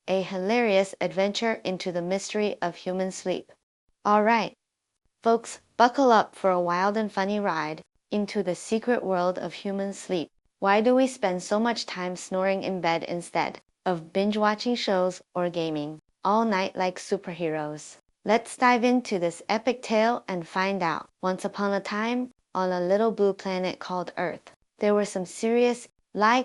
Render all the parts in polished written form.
a hilarious adventure into the mystery of human sleep. Alright, folks, buckle up for a wild and funny ride into the secret world of human sleep. Why do we spend so much time snoring in bed instead of binge-watching shows or gaming all night like superheroes? Let's dive into this epic tale and find out. Once upon a time, on a little blue planet called Earth, there were some serious,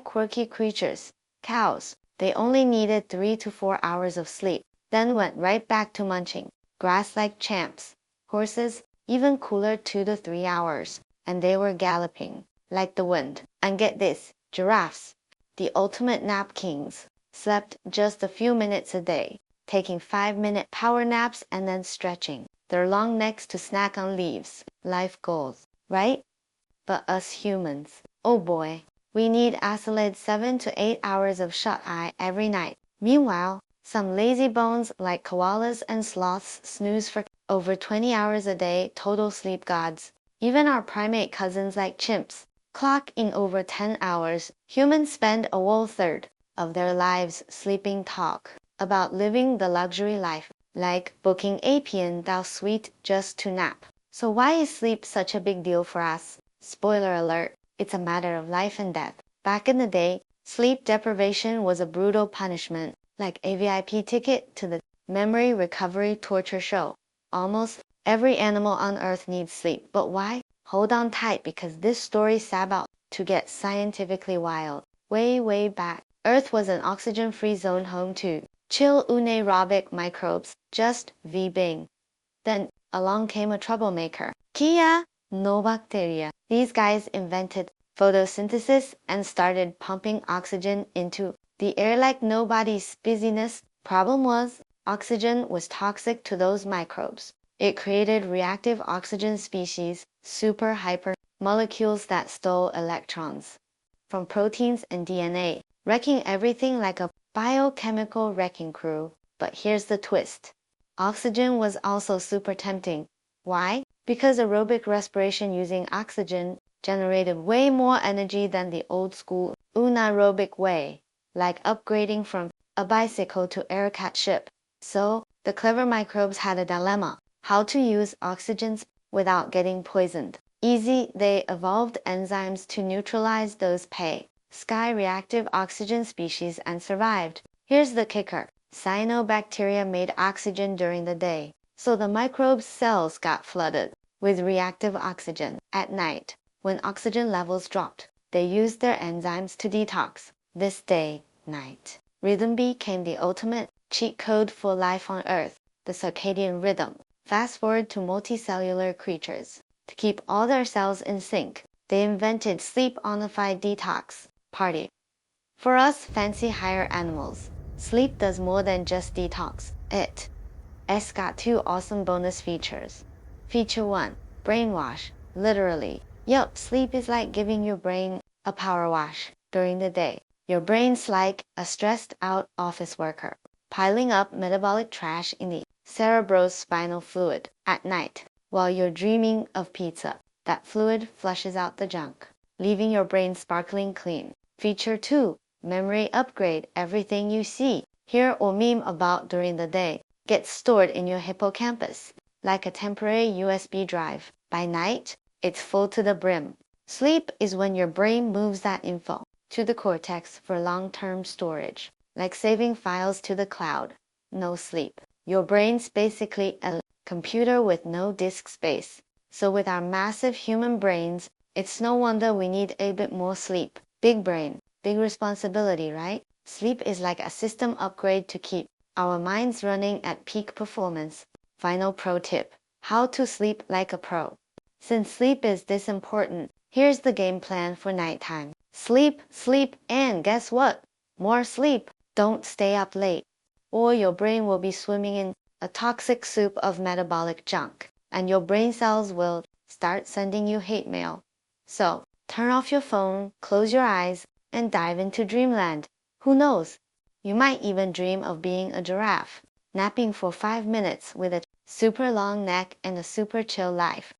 quirky creatures, cows. They only needed 3 to 4 hours of sleep, then went right back to munching grass like champs. Horses, even cooler, 2 to 3 hours, and they were galloping like the wind. And get this, giraffes, the ultimate nap kings, slept just a few minutes a day, taking 5-minute power naps and then stretching their long necks to snack on leaves. Life goals, right? But us humans, oh boy, we need a solid 7 to 8 hours of shut-eye every night. Meanwhile, some lazy bones like koalas and sloths snooze for over 20 hours a day, total sleep gods. Even our primate cousins like chimps clock in over 10 hours. Humans spend a whole third of their lives sleeping. Talk about living the luxury life, like booking Apian thou suite just to nap. So why is sleep such a big deal for us? Spoiler alert, it's a matter of life and death. Back in the day, sleep deprivation was a brutal punishment, like a VIP ticket to the memory recovery torture show. Almost every animal on Earth needs sleep, but why? Hold on tight, because this story's about to get scientifically wild. Way back, Earth was an oxygen-free zone home to chill anaerobic microbes, just v-bing. Then along came a troublemaker, Cyanobacteria. These guys invented photosynthesis and started pumping oxygen into the air like nobody's business. Problem was, oxygen was toxic to those microbes. It created reactive oxygen species, super hyper molecules that stole electrons from proteins and DNA, wrecking everything like a biochemical wrecking crew. But here's the twist. Oxygen was also super tempting. Why? Because aerobic respiration using oxygen generated way more energy than the old school anaerobic way, like upgrading from a bicycle to air-cat ship. So, the clever microbes had a dilemma: how to use oxygens without getting poisoned. Easy, they evolved enzymes to neutralize those sky reactive oxygen species and survived. Here's the kicker. Cyanobacteria made oxygen during the day, so the microbes' cells got flooded with reactive oxygen. At night, when oxygen levels dropped, they used their enzymes to detox. This day-night rhythm became the ultimate cheat code for life on Earth, the circadian rhythm. Fast forward to multicellular creatures. To keep all their cells in sync, they invented sleep-onified detox party. For us fancy higher animals, sleep does more than just detox. It's got 2 awesome bonus features. Feature 1, brainwash. Literally. Yup, sleep is like giving your brain a power wash. During the day, your brain's like a stressed out office worker, piling up metabolic trash in the cerebrospinal fluid. At night, while you're dreaming of pizza, that fluid flushes out the junk, leaving your brain sparkling clean. Feature 2, memory upgrade. Everything you see, hear, or meme about during the day gets stored in your hippocampus, like a temporary USB drive. By night, it's full to the brim. Sleep is when your brain moves that info to the cortex for long-term storage, like saving files to the cloud. No sleep. Your brain's basically a computer with no disk space. So with our massive human brains, it's no wonder we need a bit more sleep. Big brain, big responsibility, right? Sleep is like a system upgrade to keep our minds running at peak performance. Final pro tip: how to sleep like a pro. Since sleep is this important, here's the game plan for nighttime. Sleep, and guess what? More sleep. Don't stay up late, or your brain will be swimming in a toxic soup of metabolic junk, and your brain cells will start sending you hate mail. So, turn off your phone, close your eyes, and dive into dreamland. Who knows? You might even dream of being a giraffe, napping for 5 minutes with a super long neck and a super chill life.